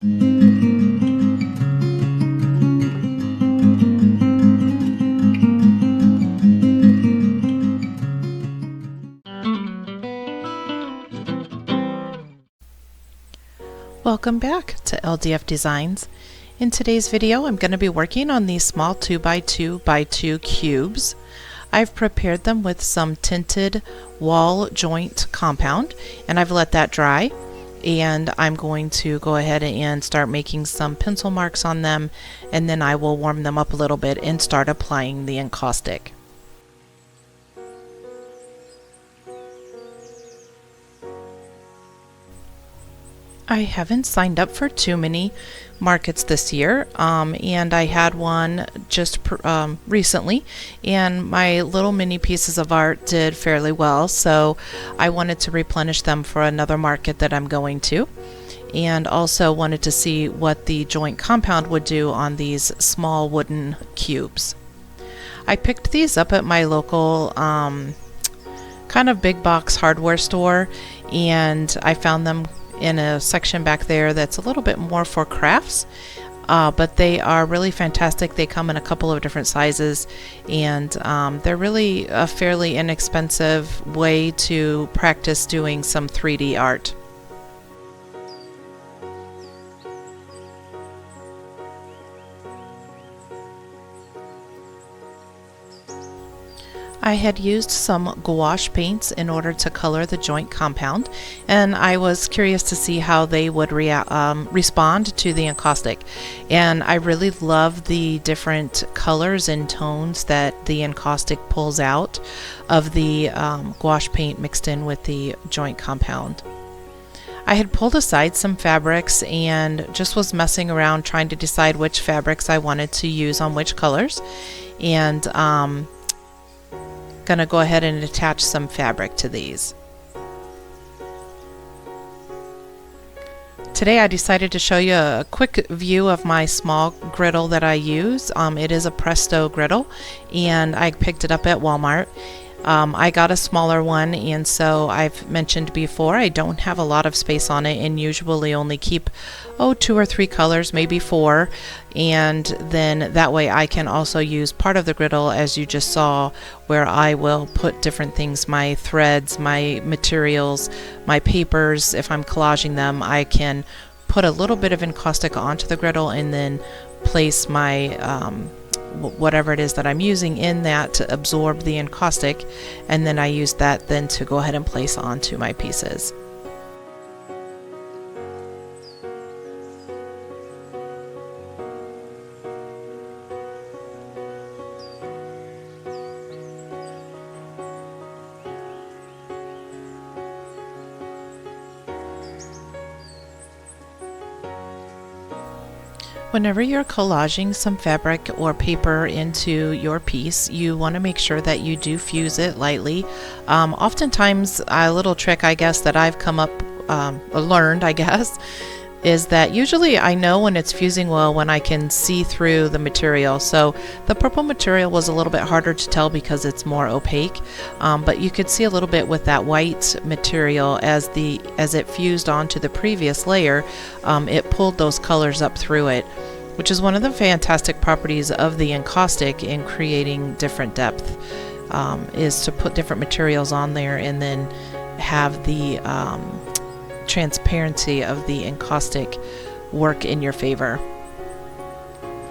Welcome back to LDF Designs. In today's video, I'm going to be working on these small 2x2x2 cubes. I've prepared them with some tinted wall joint compound, and I've let that dry. And I'm going to go ahead and start making some pencil marks on them, and then I will warm them up a little bit and start applying the encaustic. I haven't signed up for too many markets this year, and I had one just recently, and my little mini pieces of art did fairly well, so I wanted to replenish them for another market that I'm going to, and also wanted to see what the joint compound would do on these small wooden cubes. I picked these up at my local kind of big box hardware store, and I found them in a section back there that's a little bit more for crafts, but they are really fantastic. They come in a couple of different sizes, and they're really a fairly inexpensive way to practice doing some 3D art. I had used some gouache paints in order to color the joint compound, and I was curious to see how they would respond to the encaustic. And I really love the different colors and tones that the encaustic pulls out of the gouache paint mixed in with the joint compound. I had pulled aside some fabrics and just was messing around trying to decide which fabrics I wanted to use on which colors, and going to go ahead and attach some fabric to these. Today I decided to show you a quick view of my small griddle that I use. It is a Presto griddle, and I picked it up at Walmart. I got a smaller one, and so I've mentioned before I don't have a lot of space on it and usually only keep 2 or 3 colors, maybe 4, and then that way I can also use part of the griddle, as you just saw, where I will put different things, my threads, my materials, my papers. If I'm collaging them, I can put a little bit of encaustic onto the griddle and then place my whatever it is that I'm using in that to absorb the encaustic, and then I use that then to go ahead and place onto my pieces. Whenever you're collaging some fabric or paper into your piece, you want to make sure that you do fuse it lightly. Oftentimes, a little trick, I guess, that I've learned, I guess, is that usually I know when it's fusing well when I can see through the material. So the purple material was a little bit harder to tell because it's more opaque, but you could see a little bit with that white material as it fused onto the previous layer. It pulled those colors up through it, which is one of the fantastic properties of the encaustic in creating different depth, is to put different materials on there and then have the transparency of the encaustic work in your favor.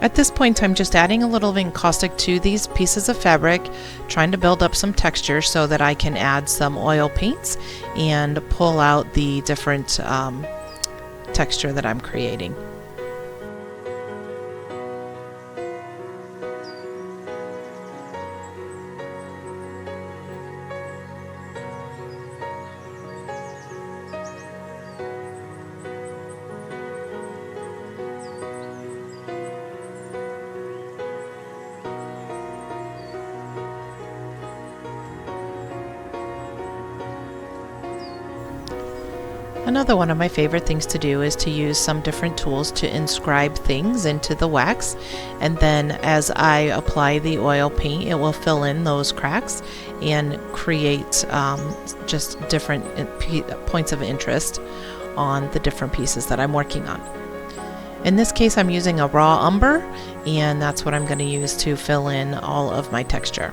At this point, I'm just adding a little of encaustic to these pieces of fabric, trying to build up some texture so that I can add some oil paints and pull out the different texture that I'm creating. Another one of my favorite things to do is to use some different tools to inscribe things into the wax, and then as I apply the oil paint, it will fill in those cracks and create just different points of interest on the different pieces that I'm working on. In this case, I'm using a raw umber, and that's what I'm going to use to fill in all of my texture.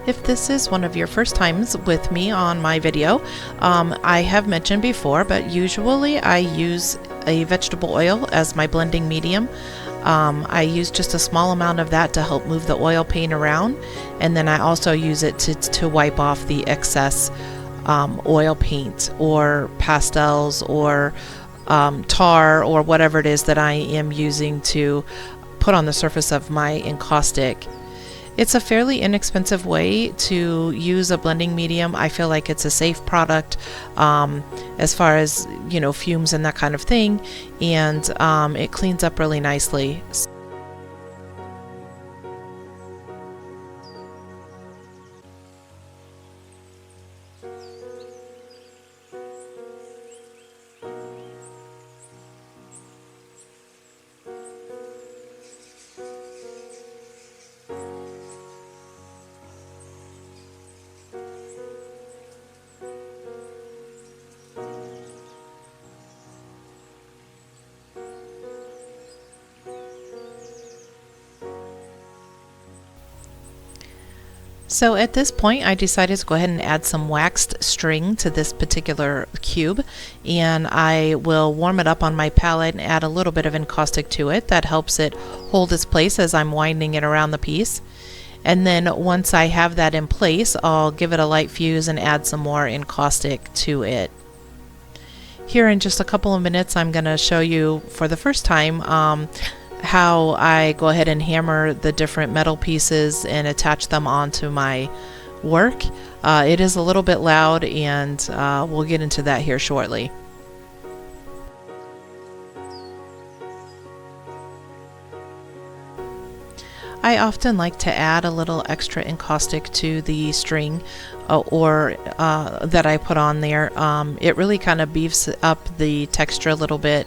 If this is one of your first times with me on my video, I have mentioned before, but usually I use a vegetable oil as my blending medium. I use just a small amount of that to help move the oil paint around, and then I also use it to wipe off the excess oil paint or pastels or tar or whatever it is that I am using to put on the surface of my encaustic. It's a fairly inexpensive way to use a blending medium. I feel like it's a safe product as far as, you know, fumes and that kind of thing, and it cleans up really nicely. So at this point, I decided to go ahead and add some waxed string to this particular cube, and I will warm it up on my palette and add a little bit of encaustic to it. That helps it hold its place as I'm winding it around the piece. And then once I have that in place, I'll give it a light fuse and add some more encaustic to it. Here in just a couple of minutes, I'm going to show you for the first time how I go ahead and hammer the different metal pieces and attach them onto my work. It is a little bit loud, and we'll get into that here shortly. I often like to add a little extra encaustic to the string that I put on there. It really kind of beefs up the texture a little bit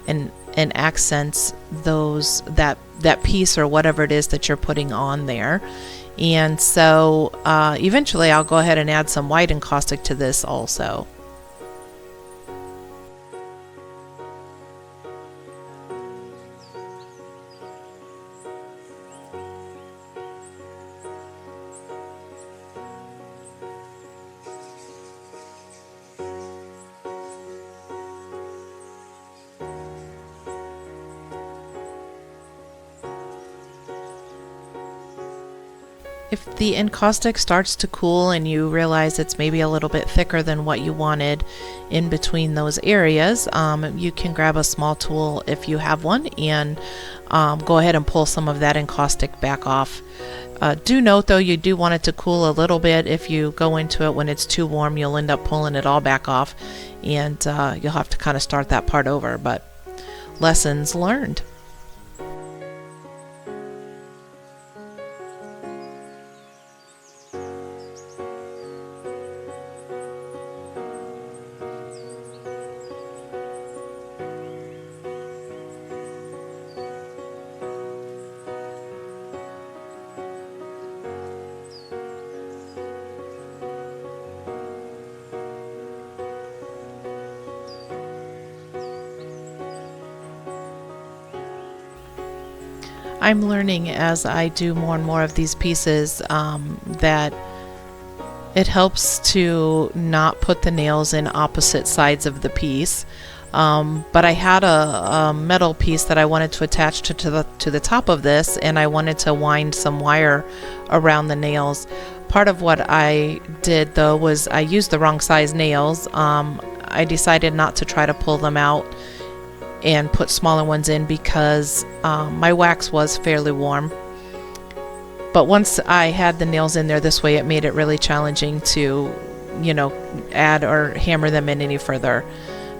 and accents that piece or whatever it is that you're putting on there. And so eventually I'll go ahead and add some white encaustic to this also. If the encaustic starts to cool and you realize it's maybe a little bit thicker than what you wanted in between those areas, you can grab a small tool if you have one and go ahead and pull some of that encaustic back off. Do note though, you do want it to cool a little bit. If you go into it when it's too warm, you'll end up pulling it all back off, and you'll have to kind of start that part over, but lessons learned. I'm learning as I do more and more of these pieces that it helps to not put the nails in opposite sides of the piece. But I had a metal piece that I wanted to attach to the top of this, and I wanted to wind some wire around the nails. Part of what I did though was I used the wrong size nails. I decided not to try to pull them out and put smaller ones in because my wax was fairly warm. But once I had the nails in there this way, it made it really challenging to, you know, add or hammer them in any further.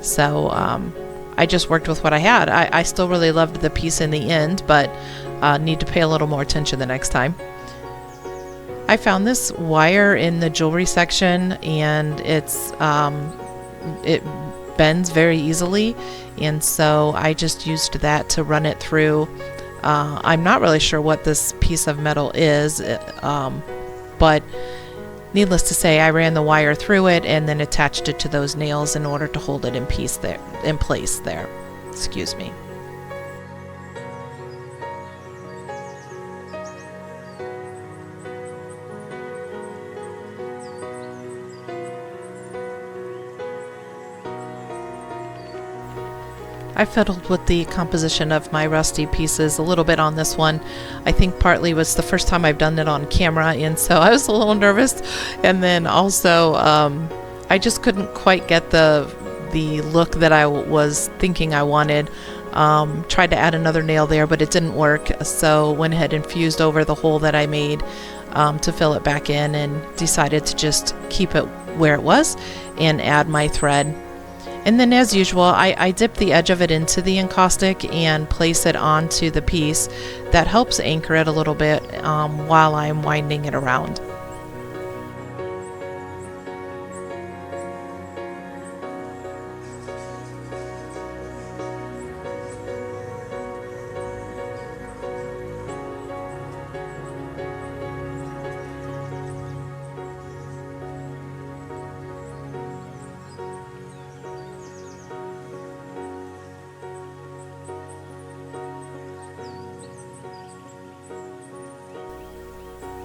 So I just worked with what I had. I still really loved the piece in the end, but need to pay a little more attention the next time. I found this wire in the jewelry section, and it bends very easily, and so I just used that to run it through. I'm not really sure what this piece of metal is, but needless to say, I ran the wire through it and then attached it to those nails in order to hold it in place there. Excuse me. I fiddled with the composition of my rusty pieces a little bit on this one. I think partly was the first time I've done it on camera, and so I was a little nervous. And then also, I just couldn't quite get the look that I was thinking I wanted. Tried to add another nail there, but it didn't work. So went ahead and fused over the hole that I made to fill it back in, and decided to just keep it where it was and add my thread. And then, as usual, I dip the edge of it into the encaustic and place it onto the piece. That helps anchor it a little bit while I'm winding it around.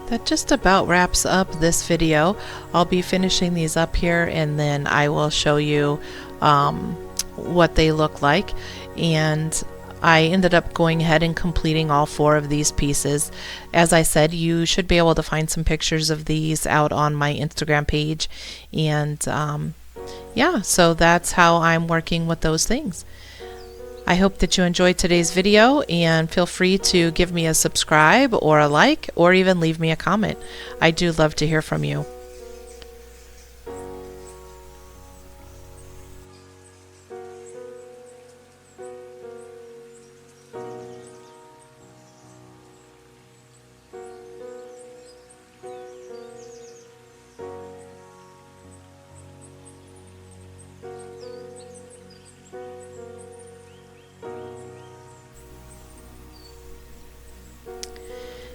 That just about wraps up this video. I'll be finishing these up here, and then I will show you what they look like. And I ended up going ahead and completing all 4 of these pieces. As I said, you should be able to find some pictures of these out on my Instagram page. And yeah, so that's how I'm working with those things. I hope that you enjoyed today's video, and feel free to give me a subscribe or a like, or even leave me a comment. I do love to hear from you.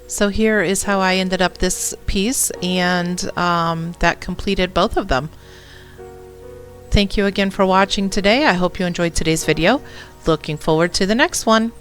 So here is how I ended up this piece, and that completed both of them. Thank you again for watching today. I hope you enjoyed today's video. Looking forward to the next one.